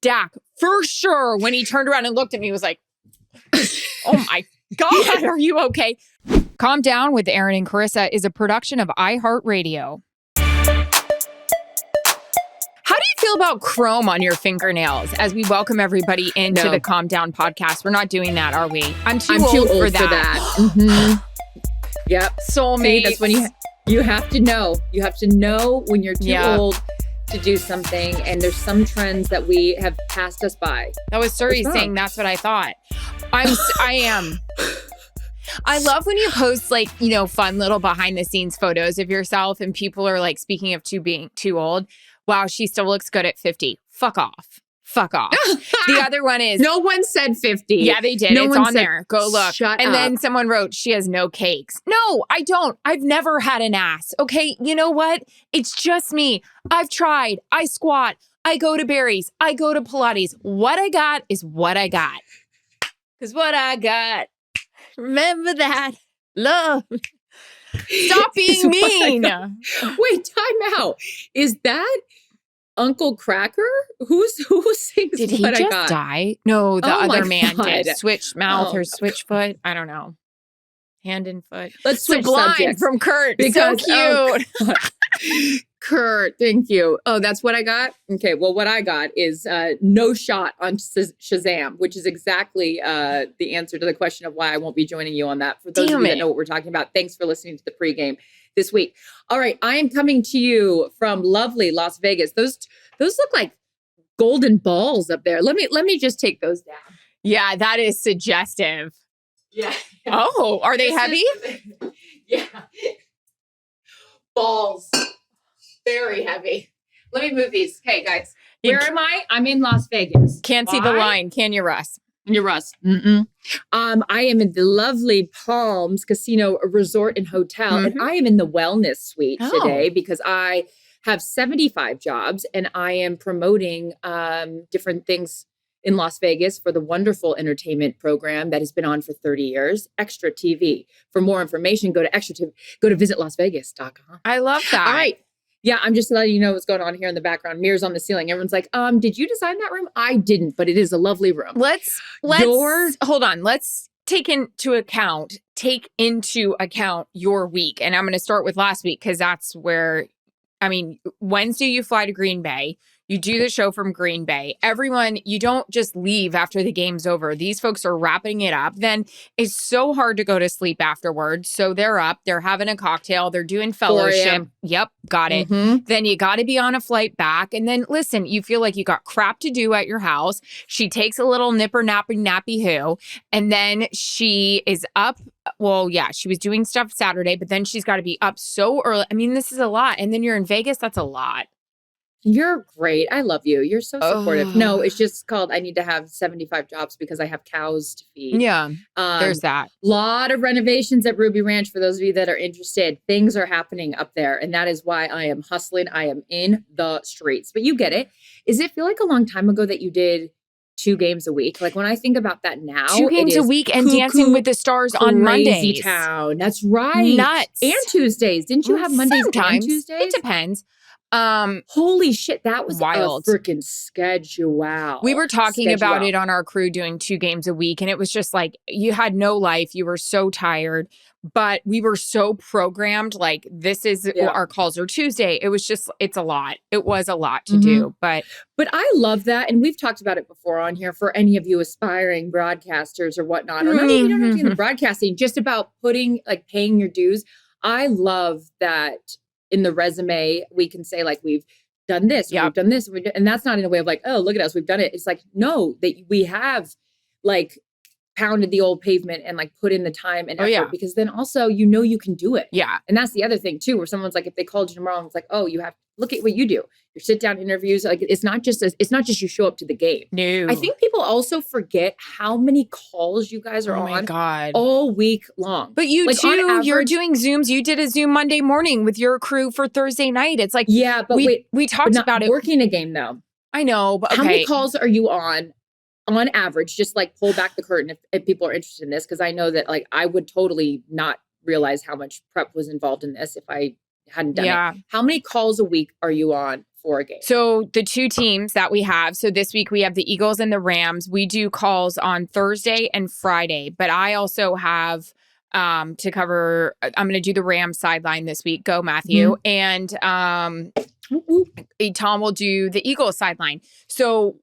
stack for sure. When he turned around and looked at me, he was like, oh my God, are you okay? Calm Down with Erin and Charissa is a production of iHeartRadio. How do you feel about chrome on your fingernails as we welcome everybody into the Calm Down podcast? We're not doing that, are we? I'm too old for that. Mm-hmm. Yep. Soulmate. That's when you have to know. You have to know when you're too old to do something. And there's some trends that we have passed us by. That was Suri saying that's what I thought. I am. I love when you post like, fun little behind the scenes photos of yourself and people are like, speaking of being too old, wow, she still looks good at 50. Fuck off. The other one is... No one said 50. Yeah, they did. It's on there. Go look. Shut and up. then someone wrote, she has no cakes. No, I don't. I've never had an ass. Okay, you know what? It's just me. I've tried. I squat. I go to Barry's. I go to Pilates. What I got is what I got. Because what I got, remember that. Love. Stop being mean. Wait, time out. Is that Uncle Cracker? Who sings Did he What I just Got? die? No, the other man God. did. Switch mouth or switch foot. I don't know. Hand and foot. Let's switch Sublime subjects. from Kurt. Because, so cute. Kurt, thank you. Oh, that's what I got? Okay, well, what I got is no shot on Shazam, which is exactly the answer to the question of why I won't be joining you on that. For those of you that know what we're talking about, thanks for listening to the pregame this week. All right, I am coming to you from lovely Las Vegas. Those look like golden balls up there. Let me just take those down. Yeah, that is suggestive. Yeah. Oh, are they heavy? Yeah. Balls. Very heavy. Let me move these. Hey, guys. Where am I? I'm in Las Vegas. Can't see the line, can you, Russ? You're Russ. Mm-mm. I am in the lovely Palms Casino Resort and Hotel, and I am in the wellness suite today because I have 75 jobs, and I am promoting different things in Las Vegas for the wonderful entertainment program that has been on for 30 years, Extra TV. For more information, go to visitlasvegas.com. I love that. All right. Yeah, I'm just letting you know what's going on here in the background. Mirrors on the ceiling. Everyone's like, did you design that room? I didn't, but it is a lovely room. Let's hold on. Let's take into account your week. And I'm going to start with last week because that's where, Wednesday you fly to Green Bay. You do the show from Green Bay. Everyone, you don't just leave after the game's over. These folks are wrapping it up. Then it's so hard to go to sleep afterwards. So they're up, they're having a cocktail, they're doing fellowship. Yep, got it. Mm-hmm. Then you got to be on a flight back. And then listen, you feel like you got crap to do at your house. She takes a little nipper nappy hoo. And then she is up. Well, yeah, she was doing stuff Saturday, but then she's got to be up so early. This is a lot. And then you're in Vegas. That's a lot. You're great. I love you. You're so supportive. No, it's just called I need to have 75 jobs because I have cows to feed. Yeah, there's that. Lot of renovations at Ruby Ranch for those of you that are interested. Things are happening up there, and that is why I am hustling. I am in the streets. But you get it. Does it feel like a long time ago that you did 2 games a week? Like when I think about that now, 2 games a week and Dancing with the Stars on Mondays. Crazy town. That's right. Nuts. And Tuesdays. Didn't you have Mondays Sometimes. and Tuesdays? It depends. Holy shit, that was wild. A freaking schedule. We were talking about it on our crew doing 2 games a week, and it was just like you had no life. You were so tired, but we were so programmed. Like this is our calls are Tuesday. It was just it's a lot. It was a lot to do, but I love that, and we've talked about it before on here. For any of you aspiring broadcasters or whatnot, or not even you don't have to do the broadcasting, just about paying your dues. I love that. In the resume, we can say like we've done this, we've done this, and that's not in a way of like, oh, look at us, we've done it. It's like, no, that we have like pounded the old pavement and like put in the time and effort because then also you can do it. Yeah. And that's the other thing too, where someone's like, if they called you tomorrow and it's like, oh, you have look at what you do. Your sit down interviews, like it's not just you show up to the game. No. I think people also forget how many calls you guys are on. Oh my God. All week long. But you too, you're doing Zooms. You did a Zoom Monday morning with your crew for Thursday night. It's like, yeah, but we talked about it. Working a game though. I know, but okay. How many calls are you on average? Just like pull back the curtain if people are interested in this, because I know that like I would totally not realize how much prep was involved in this if I hadn't done it. How many calls a week are you on before a game? So the two teams that we have, so this week we have the Eagles and the Rams. We do calls on Thursday and Friday, but I also have to cover, I'm going to do the Rams sideline this week. Go, Matthew. And Tom will do the Eagles sideline. So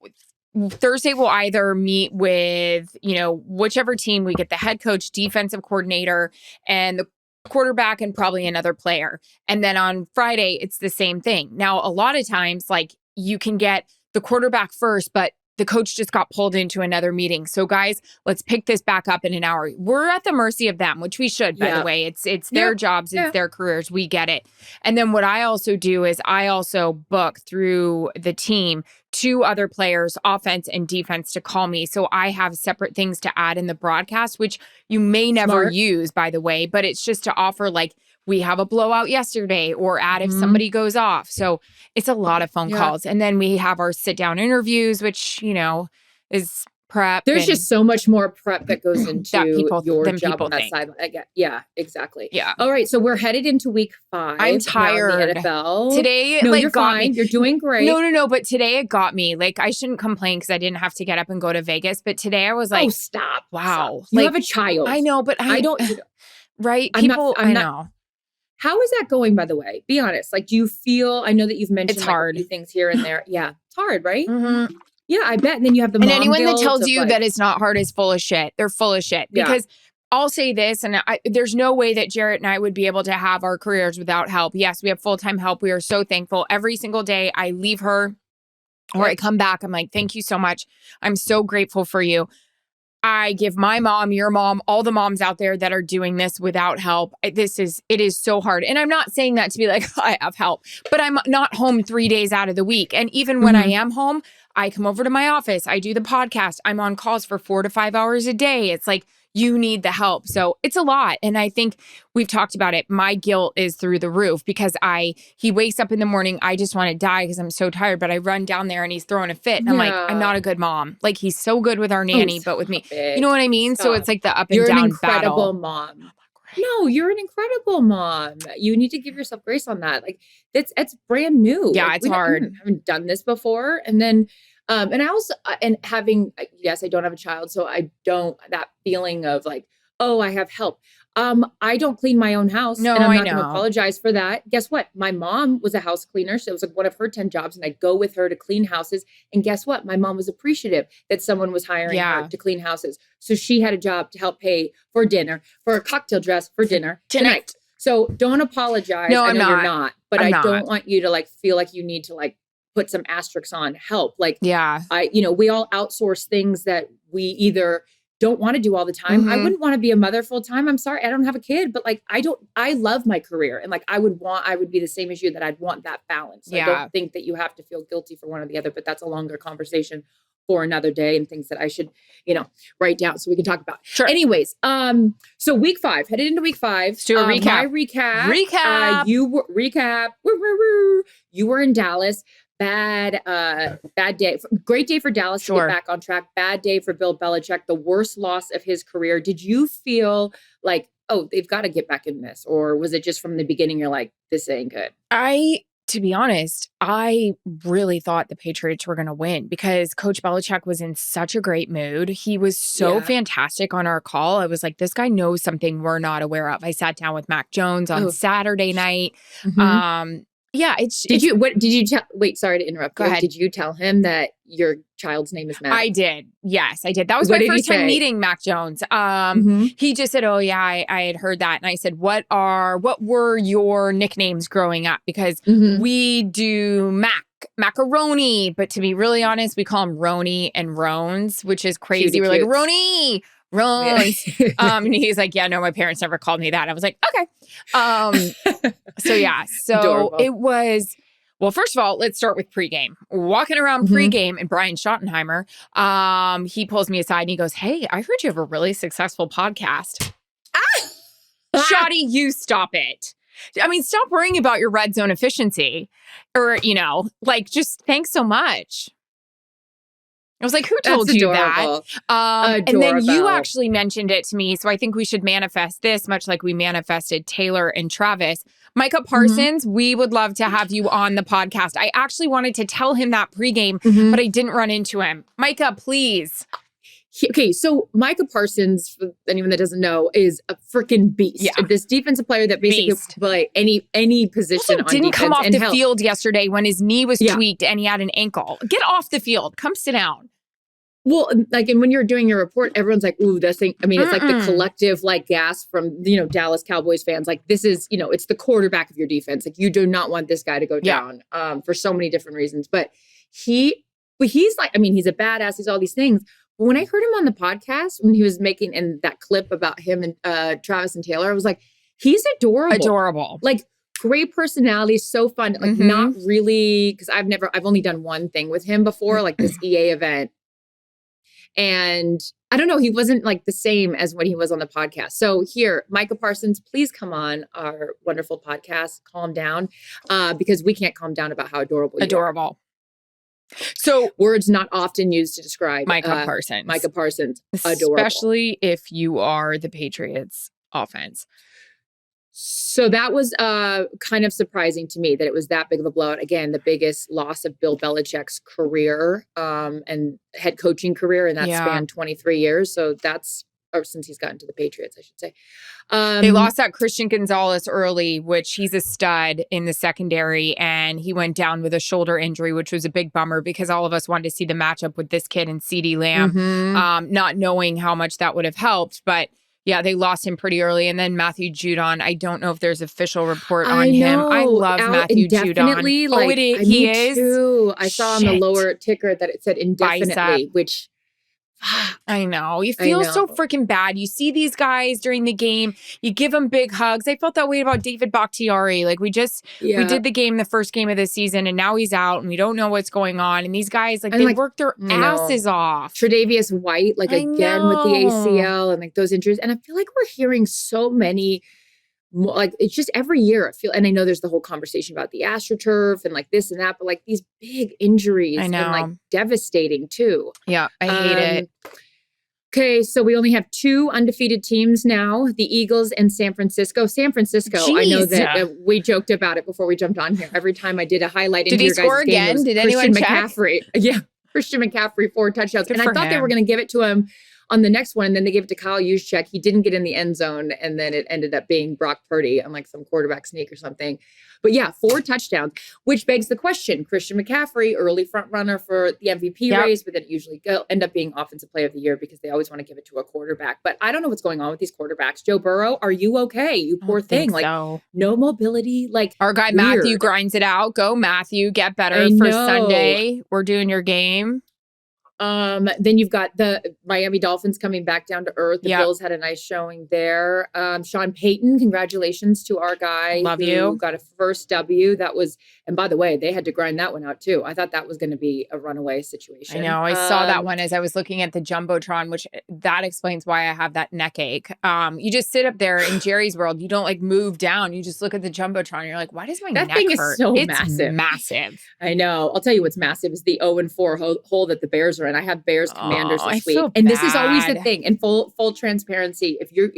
Thursday we'll either meet with, whichever team we get, the head coach, defensive coordinator, and the quarterback, and probably another player. And then on Friday, it's the same thing. Now, a lot of times, like, you can get the quarterback first, but the coach just got pulled into another meeting. So guys, let's pick this back up in an hour. We're at the mercy of them, which we should, by the way. It's their jobs, it's their careers. We get it. And then what I also do is I also book through the team 2 other players, offense and defense, to call me. So I have separate things to add in the broadcast, which you may never use, by the way, but it's just to offer, like, we have a blowout yesterday, or add if somebody goes off. So it's a lot of phone calls. And then we have our sit down interviews, which, is prep. There's just so much more prep that goes into your job people on that side. Yeah, exactly. Yeah. All right. So we're headed into week 5. I'm tired. In the NFL. Today, no, you're fine. You're doing great. No. But today it got me. Like, I shouldn't complain because I didn't have to get up and go to Vegas. But today I was like, oh, stop. Wow. Stop. You have a child. I know, but I don't. Right. I know. How is that going, by the way? Be honest. Like, do you feel, I know that you've mentioned it's hard. A few things here and there. Yeah. It's hard, right? Yeah, I bet. And then you have the mom anyone that guilt tells you like, that it's not hard is full of shit. They're full of shit. Because I'll say this, and there's no way that Jarrett and I would be able to have our careers without help. Yes, we have full-time help. We are so thankful. Every single day I leave her or I come back, I'm like, thank you so much. I'm so grateful for you. I give my mom, your mom, all the moms out there that are doing this without help. It is so hard. And I'm not saying that to be like, I have help, but I'm not home 3 days out of the week. And even when I am home, I come over to my office. I do the podcast. I'm on calls for 4 to 5 hours a day. It's like, you need the help. So it's a lot. And I think we've talked about it. My guilt is through the roof because he wakes up in the morning. I just want to die because I'm so tired, but I run down there and he's throwing a fit. And I'm like, I'm not a good mom. Like, he's so good with our nanny, but with me, you know what I mean? So it's like the up and you're down an incredible battle. Mom. No, you're an incredible mom. You need to give yourself grace on that. Like, it's brand new. Yeah, like, it's hard. I haven't done this before. And then, and I also, and having, yes, I don't have a child. So I don't, that feeling of like, oh, I have help. I don't clean my own house. No, and I'm I not going to know. apologize for that. Guess what? My mom was a house cleaner. So it was like one of her 10 jobs. And I'd go with her to clean houses. And guess what? My mom was appreciative that someone was hiring her to clean houses. So she had a job to help pay for dinner, for a cocktail dress for dinner tonight. So don't apologize. No, I know I'm you're not. But I'm I not. don't want you to like feel like you need to like put some asterisks on help. Like, we all outsource things that we either don't want to do all the time. I wouldn't want to be a mother full time. I'm sorry. I don't have a kid, but like, I love my career. And like, I would be the same as you, that I'd want that balance. I don't think that you have to feel guilty for one or the other, but that's a longer conversation for another day and things that I should, write down so we can talk about. Sure. Anyways, so week 5, headed into week 5. Let's do a recap. My recap. You were in Dallas. Bad day. Great day for Dallas to get back on track. Bad day for Bill Belichick. The worst loss of his career. Did you feel like, oh, they've got to get back in this? Or was it just from the beginning, you're like, this ain't good? To be honest, I really thought the Patriots were going to win because Coach Belichick was in such a great mood. He was so fantastic on our call. I was like, this guy knows something we're not aware of. I sat down with Mac Jones on Saturday night. Did you tell, wait, sorry to interrupt. Go ahead. Did you tell him that your child's name is Mac? I did. Yes, I did. That was my first time meeting Mac Jones. He just said, oh yeah, I had heard that. And I said, what were your nicknames growing up? Because we do macaroni, but to be really honest, we call him Roni and Rones, which is crazy. We're like, Roni, Rones. And he's like, yeah, no, my parents never called me that. I was like, okay. So Adorable. It was, well, first of all, let's start with pregame. Walking around pregame, and Brian Schottenheimer, he pulls me aside and he goes, hey, I heard you have a really successful podcast. Shotty, you stop it. I mean, stop worrying about your red zone efficiency or, just thanks so much. I was like, who told you that? And then you actually mentioned it to me. So I think we should manifest this much like we manifested Taylor and Travis. Micah Parsons, we would love to have you on the podcast. I actually wanted to tell him that pregame, but I didn't run into him. Micah, please. Okay, so Micah Parsons, for anyone that doesn't know, is a freaking beast. Yeah. This defensive player that basically can play any position on didn't defense. Come off the field yesterday when his knee was tweaked and he had an ankle. Get off the field. Come sit down. Well, like, and when you're doing your report, everyone's like, ooh, this thing. I mean, it's like the collective, like, gasp from, Dallas Cowboys fans. Like, this is, it's the quarterback of your defense. Like, you do not want this guy to go down for so many different reasons. But he's like, I mean, he's a badass. He's all these things. But when I heard him on the podcast, when he was making in that clip about him and Travis and Taylor, I was like, he's adorable. Adorable. Like, great personality, so fun. Like, not really, because I've only done one thing with him before, like this EA event. And I don't know, he wasn't like the same as when he was on the podcast. So here, Micah Parsons, please come on our wonderful podcast, Calm Down, because we can't calm down about how adorable you are. So words not often used to describe Micah Parsons. Micah Parsons, adorable. Especially if you are the Patriots offense. So that was kind of surprising to me that it was that big of a blowout. Again, the biggest loss of Bill Belichick's career and head coaching career, and that spanned 23 years. So that's, or since he's gotten to the Patriots, I should say. They lost that Christian Gonzalez early, which he's a stud in the secondary, and he went down with a shoulder injury, which was a big bummer because all of us wanted to see the matchup with this kid and CeeDee Lamb, not knowing how much that would have helped. But yeah, they lost him pretty early. And then Matthew Judon, I don't know if there's official report on him. I love Matthew Judon. Like, he is. Too. I saw on the lower ticker that it said indefinitely, which I know. You feel so freaking bad. You see these guys during the game. You give them big hugs. I felt that way about David Bakhtiari. Like we did the game, the first game of the season, and now he's out and we don't know what's going on. And these guys, like they work their asses off. Tre'Davious White, like again with the ACL and like those injuries. And I feel like we're hearing so many like it's just every year I feel, and I know there's the whole conversation about the AstroTurf and like this and that, but like these big injuries and like devastating too. Yeah, I hate it. Okay, so we only have 2 undefeated teams now, the Eagles and San Francisco. San Francisco, Jeez. I know that we joked about it before we jumped on here. Every time I did a highlight into your guys' score game, again? Did anyone check? McCaffrey. Yeah, Christian McCaffrey, 4 touchdowns. Good and I thought they were going to give it to him on the next one, and then they gave it to Kyle Juszczyk. He didn't get in the end zone, and then it ended up being Brock Purdy on like some quarterback sneak or something. But yeah, 4 touchdowns, which begs the question, Christian McCaffrey, early front runner for the MVP race, but then it usually end up being offensive player of the year because they always want to give it to a quarterback. But I don't know what's going on with these quarterbacks. Joe Burrow, are you okay? You poor thing. Like no mobility. Like our guy Matthew grinds it out. Go Matthew, get better for Sunday. We're doing your game. Then you've got the Miami Dolphins coming back down to earth. The Bills had a nice showing there. Sean Payton, congratulations to our guy. Love you. Got a first W. That was, and by the way, they had to grind that one out too. I thought that was going to be a runaway situation. I know. I saw that one as I was looking at the Jumbotron, which that explains why I have that neck ache. You just sit up there in Jerry's world. You don't like move down. You just look at the Jumbotron. You're like, why does my neck hurt? That thing is so it's massive. I know. I'll tell you what's massive is the 0-4 hole that the Bears are in. I have Bears Commanders this week. And this is always the thing. And full transparency, if you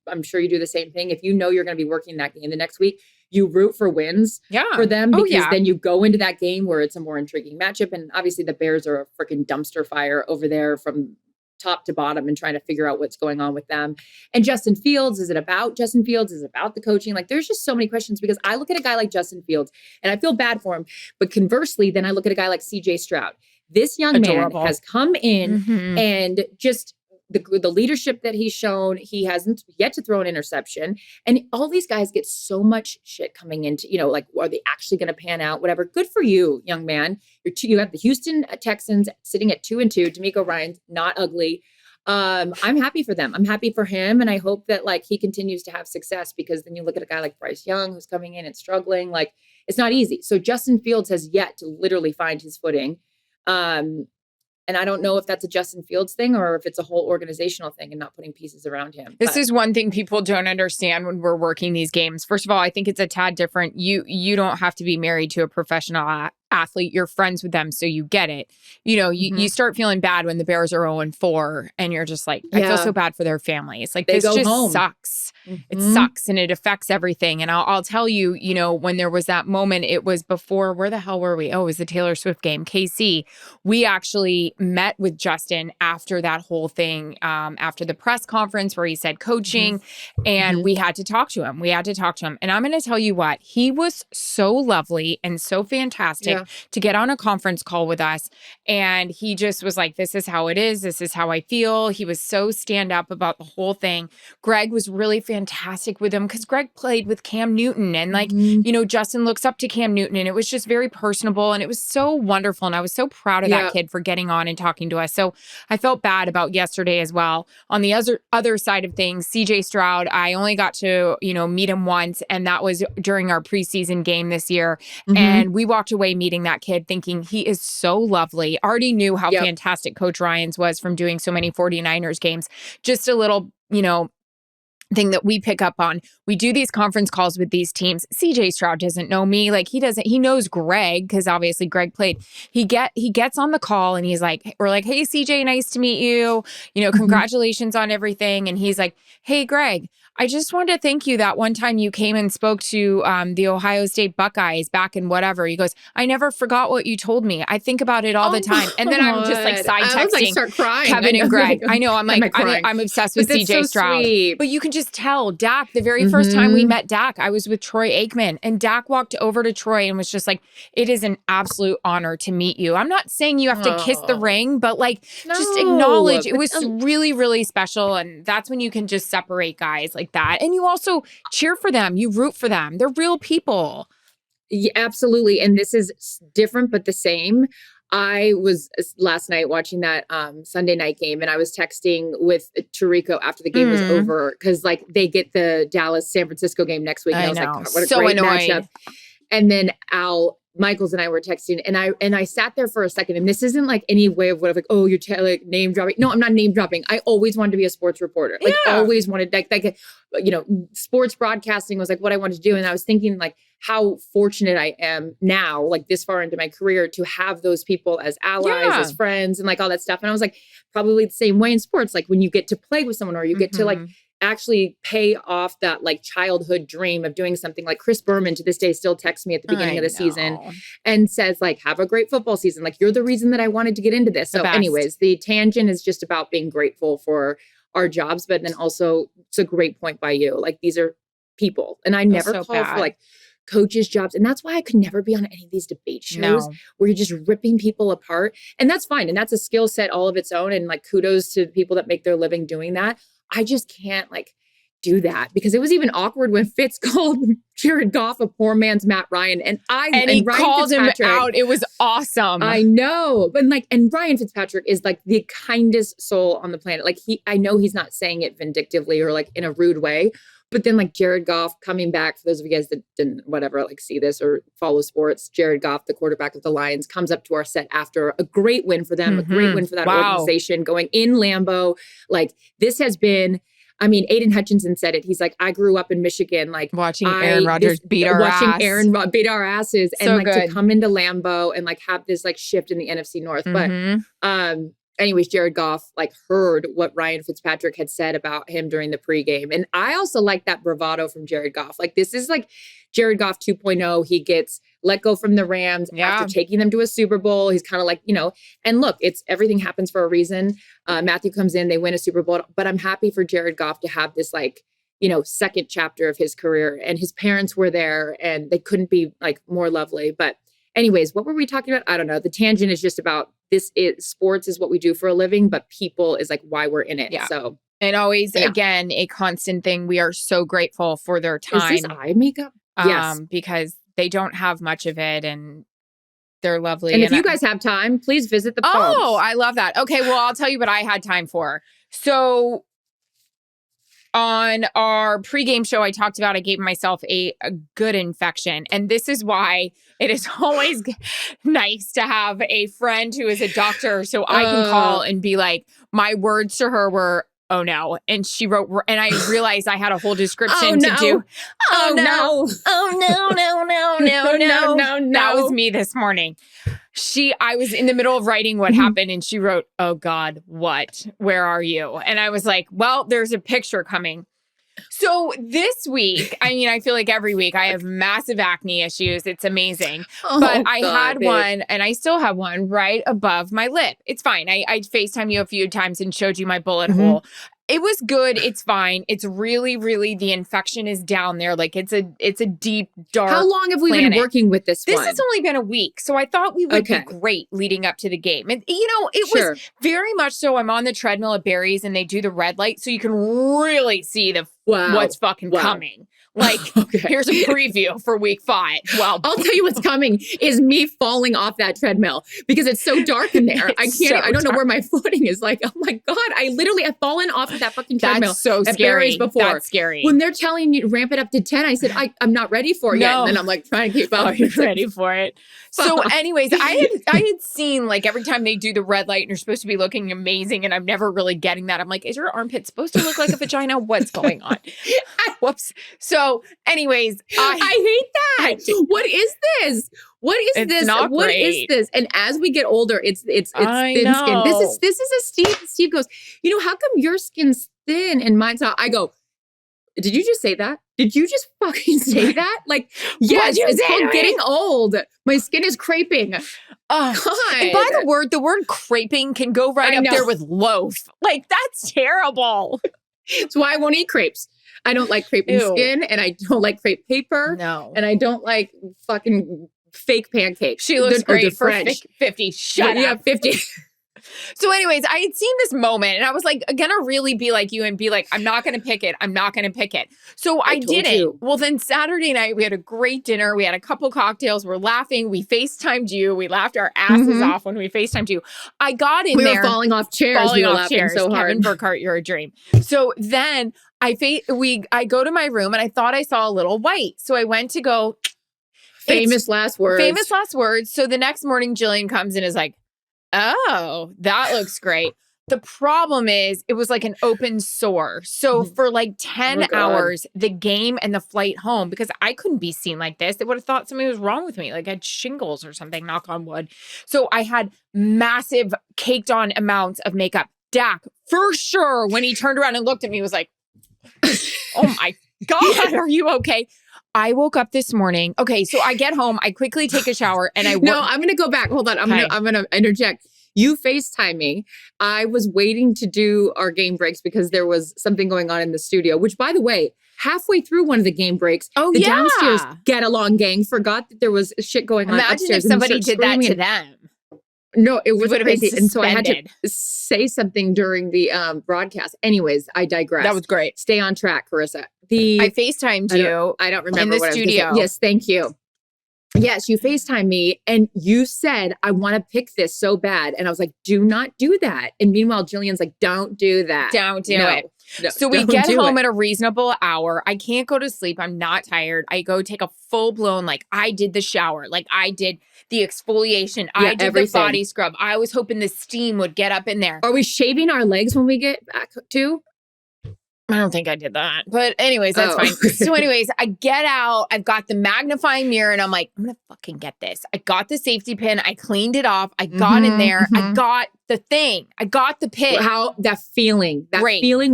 I'm sure you do the same thing. If you know you're going to be working that game the next week, you root for wins for them because then you go into that game where it's a more intriguing matchup. And obviously the Bears are a freaking dumpster fire over there from top to bottom and trying to figure out what's going on with them. And Justin Fields, is it about Justin Fields? Is it about the coaching? Like there's just so many questions because I look at a guy like Justin Fields and I feel bad for him. But conversely, then I look at a guy like CJ Stroud. This young man has come in and just the leadership that he's shown, he hasn't yet to throw an interception. And all these guys get so much shit coming into, like, are they actually going to pan out? Whatever. Good for you, young man. You have the Houston Texans sitting at 2-2. D'Amico Ryan's not ugly. I'm happy for them. I'm happy for him. And I hope that like he continues to have success because then you look at a guy like Bryce Young who's coming in and struggling. Like it's not easy. So Justin Fields has yet to literally find his footing. And I don't know if that's a Justin Fields thing or if it's a whole organizational thing and not putting pieces around him. This is one thing people don't understand when we're working these games. First of all, I think it's a tad different. You don't have to be married to a professional athlete, you're friends with them, so you get it. You start feeling bad when the Bears are 0-4 and you're just like, I feel so bad for their family. It's like, They this go just home. sucks. It sucks and it affects everything. And I'll tell you, when there was that moment, it was before, where the hell were we? Oh, it was the Taylor Swift game, KC. We actually met with Justin after that whole thing, after the press conference where he said coaching, and we had to talk to him. And I'm going to tell you what, he was so lovely and so fantastic to get on a conference call with us. And he just was like, this is how it is. This is how I feel. He was so stand up about the whole thing. Greg was really fantastic with him because Greg played with Cam Newton, and Justin looks up to Cam Newton, and it was just very personable, and it was so wonderful. And I was so proud of that kid for getting on and talking to us. So I felt bad about yesterday as well. On the other side of things, CJ Stroud, I only got to, meet him once, and that was during our preseason game this year. And we walked away meeting that kid thinking he is so lovely. Already knew how fantastic Coach Ryans was from doing so many 49ers games. Just a little, thing that we pick up on. We do these conference calls with these teams. CJ Stroud doesn't know me. Like, he knows Greg, because obviously Greg played. He gets on the call and he's like, we're like, hey CJ, nice to meet you. Congratulations on everything. And he's like, hey Greg, I just wanted to thank you that one time you came and spoke to the Ohio State Buckeyes back in whatever. He goes, I never forgot what you told me. I think about it all the time. And then I'm just like side texting start crying. Kevin and Greg. I know. I'm like, I'm obsessed with CJ Stroud. Sweet. But you can just tell Dak, the very first time we met Dak, I was with Troy Aikman, and Dak walked over to Troy and was just like, it is an absolute honor to meet you. I'm not saying you have to kiss the ring, but just acknowledge it was really, really special. And that's when you can just separate guys like that. And you also cheer for them. You root for them. They're real people. Yeah, absolutely. And this is different, but the same. I was last night watching that Sunday night game, and I was texting with Tarico after the game was over, because they get the Dallas San Francisco game next week. And I was like, what a great matchup. And then Michaels and I were texting, and I sat there for a second, and this isn't any way of oh, you're name dropping. No, I'm not name dropping. I always wanted to be a sports reporter. Always wanted sports broadcasting was what I wanted to do. And I was thinking how fortunate I am now, this far into my career, to have those people as allies, as friends, and all that stuff. And I was probably the same way in sports, when you get to play with someone, or you get to actually pay off that childhood dream of doing something. Chris Berman to this day still texts me at the beginning of the season and says have a great football season. You're the reason that I wanted to get into this. So anyways, the tangent is just about being grateful for our jobs, but then also it's a great point by you. These are people, and I never call for coaches' jobs. And that's why I could never be on any of these debate shows where you're just ripping people apart. And that's fine. And that's a skill set all of its own. And kudos to people that make their living doing that. I just can't do that, because it was even awkward when Fitz called Jared Goff a poor man's Matt Ryan. And he called him out. It was awesome. I know. But and Ryan Fitzpatrick is the kindest soul on the planet. I know he's not saying it vindictively or in a rude way. But then Jared Goff coming back, for those of you guys that didn't see this or follow sports, Jared Goff, the quarterback of the Lions, comes up to our set after a great win for them, a great win for that organization, going in Lambeau. This has been, Aiden Hutchinson said it. He's I grew up in Michigan, watching Aaron Rodgers beat our asses, so and to come into Lambeau and have this shift in the NFC North. But anyways, Jared Goff heard what Ryan Fitzpatrick had said about him during the pregame. And I also like that bravado from Jared Goff. This is Jared Goff 2.0. He gets let go from the Rams after taking them to a Super Bowl. He's kind of and look, it's everything happens for a reason. Matthew comes in, they win a Super Bowl, but I'm happy for Jared Goff to have this second chapter of his career. And his parents were there, and they couldn't be more lovely. But anyways, what were we talking about? I don't know. The tangent is just about sports is what we do for a living, but people is why we're in it. Yeah. So, and always, again, a constant thing. We are so grateful for their time. Is this eye makeup? Yes. Because they don't have much of it, and they're lovely. And if you guys have time, please visit the Palms. Oh, I love that. Okay. Well, I'll tell you what I had time for. So on our pregame show, I talked about I gave myself a good infection. And this is why it is always nice to have a friend who is a doctor, so I can call and be my words to her were, oh no. And she wrote, and I realized I had a whole description to do. Oh no. No. That was me this morning. I was in the middle of writing what happened and she wrote, oh God, what? Where are you? And I was like, well, there's a picture coming. So this week, I mean, I feel like every week I have massive acne issues. It's amazing. But I had one and I still have one right above my lip. It's fine. I FaceTime you a few times and showed you my bullet hole. It was good. It's fine. It's really, really, the infection is down there. Like it's a deep, dark. How long have we been working with this one? This has only been a week. So I thought we would be great leading up to the game. And, it was very much so. I'm on the treadmill at Barry's and they do the red light. So you can really see what's fucking coming. Like, here's a preview for week 5. Well, I'll tell you what's coming is me falling off that treadmill because it's so dark in there. I don't know where my footing is. Like, oh my God, I literally have fallen off of that fucking treadmill. That's so scary. Before. That's scary. When they're telling you to ramp it up to 10, I said, I'm not ready for it yet. And then I'm like trying to keep up. You're ready for it. So anyways, I had seen like every time they do the red light and you're supposed to be looking amazing and I'm never really getting that. I'm like, is your armpit supposed to look like a vagina? What's going on? Whoops. So anyways, I hate that. What is this? What is this? Not what great. Is this? And as we get older, it's thin skin. This is a Steve goes, how come your skin's thin and mine's not? I go, did you just say that? Did you just fucking say that? Like, yes, it's called getting old. My skin is creping. God. And by the word creping can go right up there with loaf. Like, that's terrible. That's why I won't eat crepes. I don't like creping skin and I don't like crepe paper. No. And I don't like fucking fake pancakes. She looks great for 50. Shut up. Yeah, 50. So anyways, I had seen this moment and I was like, gonna really be like you and be like, I'm not gonna pick it. I'm not gonna pick it. So I didn't. Well, then Saturday night, we had a great dinner. We had a couple cocktails. We're laughing. We FaceTimed you. We laughed our asses off when we FaceTimed you. I got in there. We were falling off chairs. We were laughing so hard. Kevin Burkhardt, you're a dream. So then I go to my room and I thought I saw a little white. So I went to go. Famous last words. So the next morning, Jillian comes and is like, oh, that looks great. The problem is it was like an open sore. So for like 10 hours, the game and the flight home, because I couldn't be seen like this, they would have thought something was wrong with me. Like I had shingles or something, knock on wood. So I had massive caked on amounts of makeup. Dak, for sure, when he turned around and looked at me, was like, oh my God, are you okay? I woke up this morning. Okay, so I get home. I quickly take a shower and No, I'm going to go back. Hold on. I'm going to interject. You FaceTime me. I was waiting to do our game breaks because there was something going on in the studio, which, by the way, halfway through one of the game breaks, the downstairs get along gang forgot that there was shit going on upstairs. Imagine if somebody did that to them. No, it was crazy. And so I had to say something during the broadcast. Anyways, I digress. That was great. Stay on track, Charissa. I FaceTimed you. I don't remember in the what studio. I was yes, thank you. Yes, you FaceTimed me and you said, I want to pick this so bad. And I was like, do not do that. And meanwhile, Jillian's like, don't do that. Don't do it. No, so we get home at a reasonable hour. I can't go to sleep. I'm not tired. I go take a full blown, like I did the shower. Like I did the exfoliation. I did the body scrub. I was hoping the steam would get up in there. Are we shaving our legs when we get back too? I don't think I did that. But anyways, that's fine. So anyways, I get out. I've got the magnifying mirror and I'm like, I'm going to fucking get this. I got the safety pin. I cleaned it off. I got in there. I got the thing. I got the pin. That feeling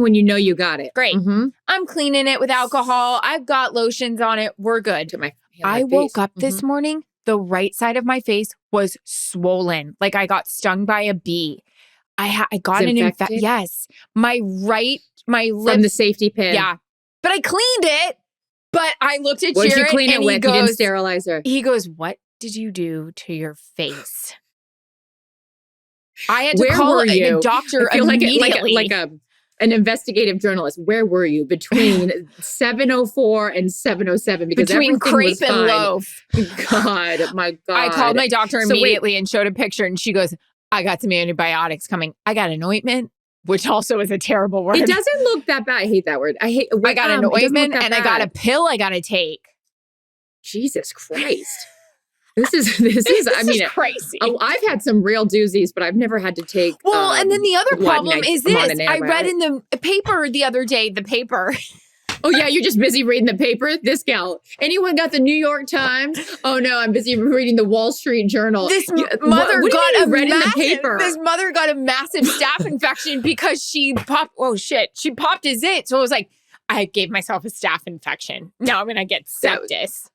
when you know you got it. Great. I'm cleaning it with alcohol. I've got lotions on it. We're good. I woke up this morning. The right side of my face was swollen. Like I got stung by a bee. I got an infection. Yes. My lip. From the safety pin. Yeah. But I cleaned it. But I looked at Jared. What did you clean it with? You didn't sterilize her. He goes, what did you do to your face? I had to call a doctor immediately. Like an investigative journalist. Where were you between 7:04 and 7:07? Because between crepe and loaf. God, my God. I called my doctor immediately and showed a picture and she goes, I got some antibiotics coming. I got an ointment, which also is a terrible word. It doesn't look that bad. I hate that word. I got an ointment and I got a pill I got to take. Jesus Christ. This is, I mean, crazy. I've had some real doozies, but I've never had to take. Well, and then the other problem is this. I read in the paper the other day, Oh, yeah, you're just busy reading the paper? This gal. Anyone got the New York Times? Oh, no, I'm busy reading the Wall Street Journal. This mother got a massive staph infection because she popped a zit. So it was like, I gave myself a staph infection. Now I'm going to get sepsis.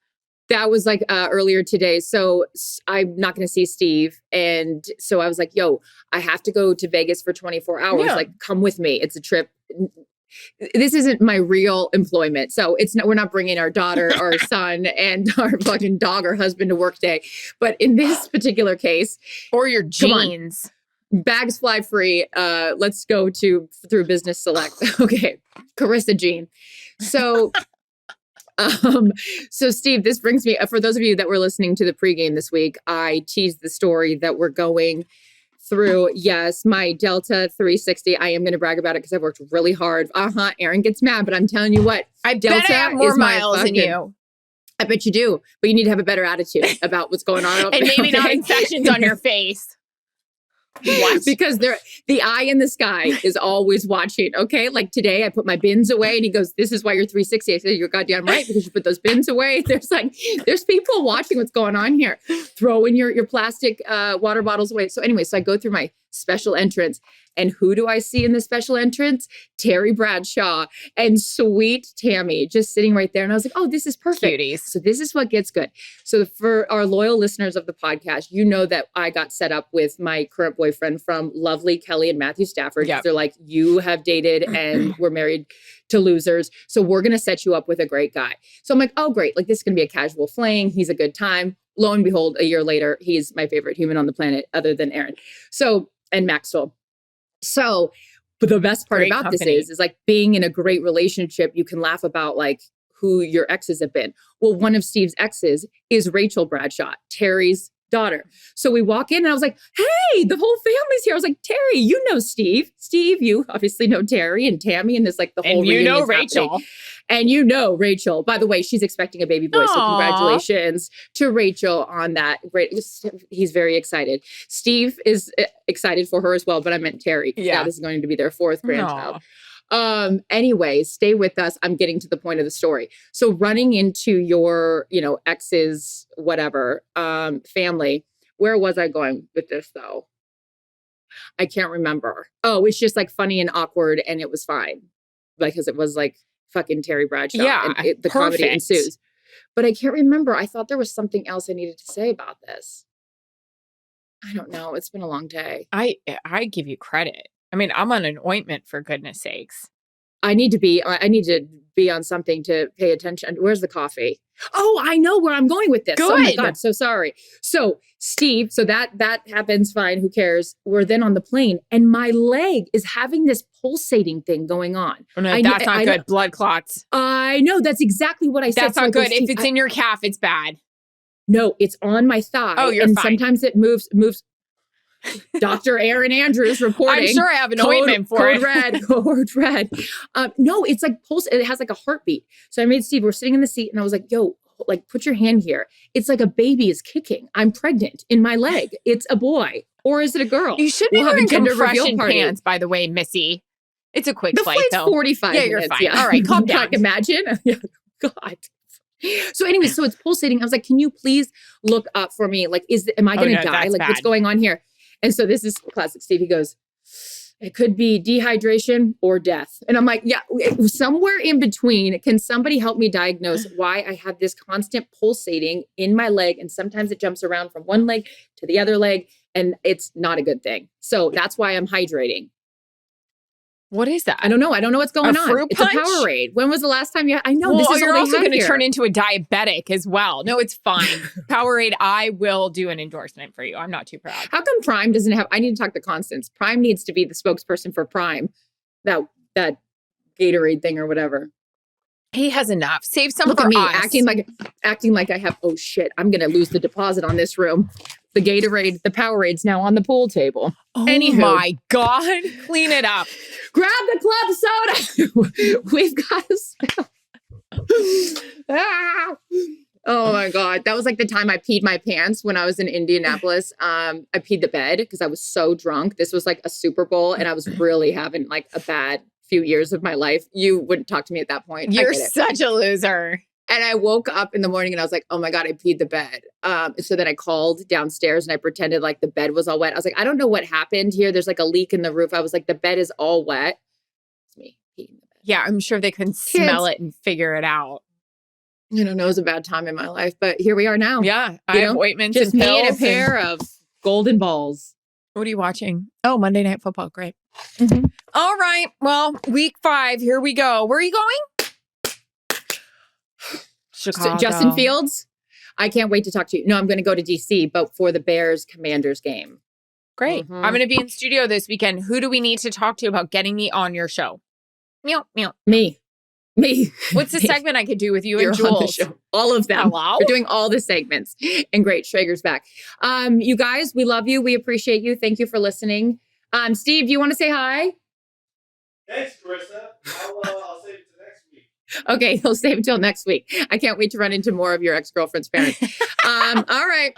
That was like earlier today. So I'm not going to see Steve. And so I was like, yo, I have to go to Vegas for 24 hours. Yeah. Like, come with me. It's a trip. This isn't my real employment. So we're not bringing our daughter or son and our fucking dog or husband to work day. But in this particular case. Or your jeans. Bags fly free. Let's go through Business Select. Okay. Charissa Jean. So, so Steve, this brings me, for those of you that were listening to the pregame this week, I teased the story that we're going through. Yes, my Delta 360. I am going to brag about it because I've worked really hard. Erin gets mad, but I'm telling you what, I bet I have more miles than you. I bet you do, but you need to have a better attitude about what's going on. And maybe not infections on your face. What? Because the eye in the sky is always watching. Okay. Like today I put my bins away and he goes, this is why you're 360. I said, you're goddamn right, because you put those bins away. There's people watching what's going on here. Throwing your plastic water bottles away. So anyway, so I go through my special entrance, and who do I see in the special entrance? Terry Bradshaw and sweet Tammy just sitting right there. And I was like, oh, this is perfect. Cuties. So this is what gets good. So for our loyal listeners of the podcast, you know that I got set up with my current boyfriend from lovely Kelly and Matthew Stafford. Yep. They're like, you have dated and we're married to losers. So we're going to set you up with a great guy. So I'm like, oh, great. Like this is going to be a casual fling. He's a good time. Lo and behold, a year later, he's my favorite human on the planet other than Erin. And Maxwell. So, but the best part about this is like being in a great relationship, you can laugh about like who your exes have been. Well, one of Steve's exes is Rachel Bradshaw, Terry's daughter. So we walk in and I was like, hey, the whole family's here. I was like, Terry, you know Steve. Steve, you obviously know Terry and Tammy, and this like the whole reunion. And you know Rachel. And you know Rachel. By the way, she's expecting a baby boy. Aww. So congratulations to Rachel on that. Great. He's very excited. Steve is excited for her as well, but I meant Terry. Yeah, this is going to be their fourth grandchild. Anyway, stay with us. I'm getting to the point of the story. So running into your, ex's, whatever, family, where was I going with this though? I can't remember. Oh, it's just like funny and awkward and it was fine. Because it was like fucking Terry Bradshaw. Yeah. And the comedy ensues. But I can't remember. I thought there was something else I needed to say about this. I don't know. It's been a long day. I give you credit. I mean, I'm on an ointment for goodness sakes. I need to be on something to pay attention. Where's the coffee? Oh, I know where I'm going with this. Good. Oh my God, so sorry. So Steve, so that happens fine. Who cares? We're then on the plane and my leg is having this pulsating thing going on. Oh, no, that's not good. Blood clots. I know. That's exactly what I said. That's not good. If it's in your calf, it's bad. No, it's on my thigh. Oh, you're fine. Sometimes it moves. Dr. Erin Andrews reporting. I'm sure I have an ointment for it. Code red. No, it's like pulse. It has like a heartbeat. So I made Steve, we're sitting in the seat and I was like, yo, like put your hand here. It's like a baby is kicking. I'm pregnant in my leg. It's a boy. Or is it a girl? You should be wearing compression pants, by the way, Missy. It's a quick flight though. 45 minutes. You're fine. Yeah. All right, calm down. Imagine. God. So anyway, so it's pulsating. I was like, can you please look up for me? Like, am I going to die? Like, what's going on here? And so this is classic Steve. He goes, it could be dehydration or death. And I'm like, yeah, somewhere in between. Can somebody help me diagnose why I have this constant pulsating in my leg? And sometimes it jumps around from one leg to the other leg. And it's not a good thing. So that's why I'm hydrating. What is that? I don't know. I don't know what's going on. Fruit it's punch? A Powerade. When was the last time I know this is you're also going to here. turn into a diabetic as well. No, it's fine. Powerade, I will do an endorsement for you. I'm not too proud. How come Prime doesn't have, I need to talk to Constance. Prime needs to be the spokesperson for Prime. That Gatorade thing or whatever. He has enough. Save some Look for at me us. acting like I have, oh shit, I'm going to lose the deposit on this room. The Gatorade, the Powerade's now on the pool table. Oh my God. Clean it up. Grab the club soda. We've got to smell. Oh my God. That was like the time I peed my pants when I was in Indianapolis. I peed the bed because I was so drunk. This was like a Super Bowl and I was really having like a bad few years of my life. You wouldn't talk to me at that point. You're such a loser. And I woke up in the morning and I was like, oh my God, I peed the bed. So then I called downstairs and I pretended like the bed was all wet. I was like, I don't know what happened here. There's like a leak in the roof. I was like, the bed is all wet. It's me peeing the bed. Yeah, I'm sure they couldn't smell it and figure it out. I don't know. It was a bad time in my life, but here we are now. Yeah, I have ointments just and me and a pills pair of golden balls. What are you watching? Oh, Monday Night Football. Great. Mm-hmm. All right. Well, week 5. Here we go. Where are you going? Chicago. Justin Fields. I can't wait to talk to you. No, I'm going to go to DC, but for the Bears-Commanders game. Great. Mm-hmm. I'm going to be in studio this weekend. Who do we need to talk to about getting me on your show? Meow, meow. Me. What's the segment I could do with you and Jules? On the show. All of them. Hello? We're doing all the segments. And great, Schrager's back. You guys, we love you. We appreciate you. Thank you for listening. Steve, do you want to say hi? Thanks, Charissa. I'll save it to next week. Okay, he'll save it till next week. I can't wait to run into more of your ex-girlfriend's parents. All right.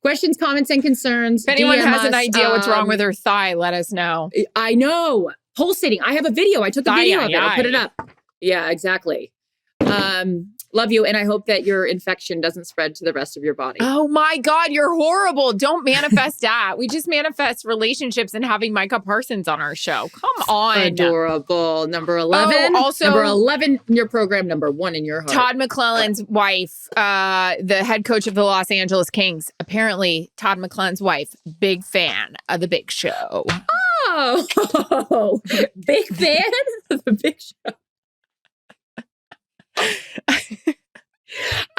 Questions, comments, and concerns. If anyone DM has an us, idea what's wrong with her thigh, let us know. I know. Pole sitting. I have a video. I took a video of it. I'll put it up. Yeah, exactly. Love you. And I hope that your infection doesn't spread to the rest of your body. Oh my God, you're horrible. Don't manifest that. We just manifest relationships and having Micah Parsons on our show. Come on. Adorable. Number 11. Oh, also, number 11 in your program, number 1 in your heart. Todd McClellan's wife, the head coach of the Los Angeles Kings. Apparently, Todd McClellan's wife, big fan of the Big Show. Oh, big fan of the Big Show.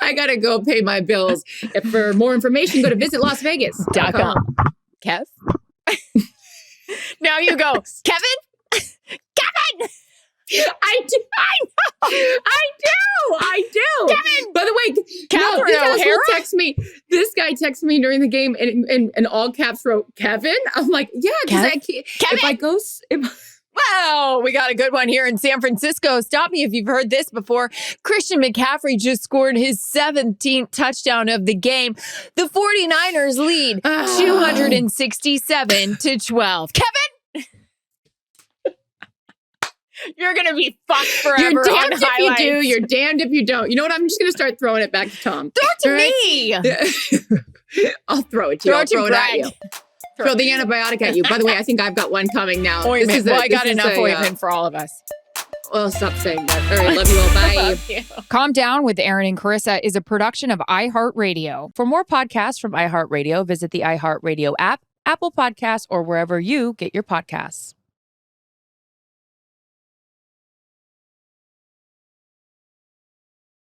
I gotta go pay my bills. For more information, go to visitlasvegas.com. Kev? Now you go, Kevin? Kevin! I do. Kevin! By the way, Catherine O'Hara text me. This guy texted me during the game and all caps wrote Kevin. I'm like, yeah, because I can't. Kevin! If I go... Wow, we got a good one here in San Francisco. Stop me if you've heard this before. Christian McCaffrey just scored his 17th touchdown of the game. The 49ers lead 267-12. Kevin! You're going to be fucked forever. You're damned on if highlights. you do. You're damned if you don't. You know what? I'm just going to start throwing it back to Tom. Throw it to me. I'll throw it to you. I'll throw it at you. Throw Throw the antibiotic at you. By the way, I think I've got one coming now. Ointment. I got enough ointment for all of us. Well, stop saying that. All right, love you all. Bye. Love you. Calm Down with Erin and Charissa is a production of iHeartRadio. For more podcasts from iHeartRadio, visit the iHeartRadio app, Apple Podcasts, or wherever you get your podcasts.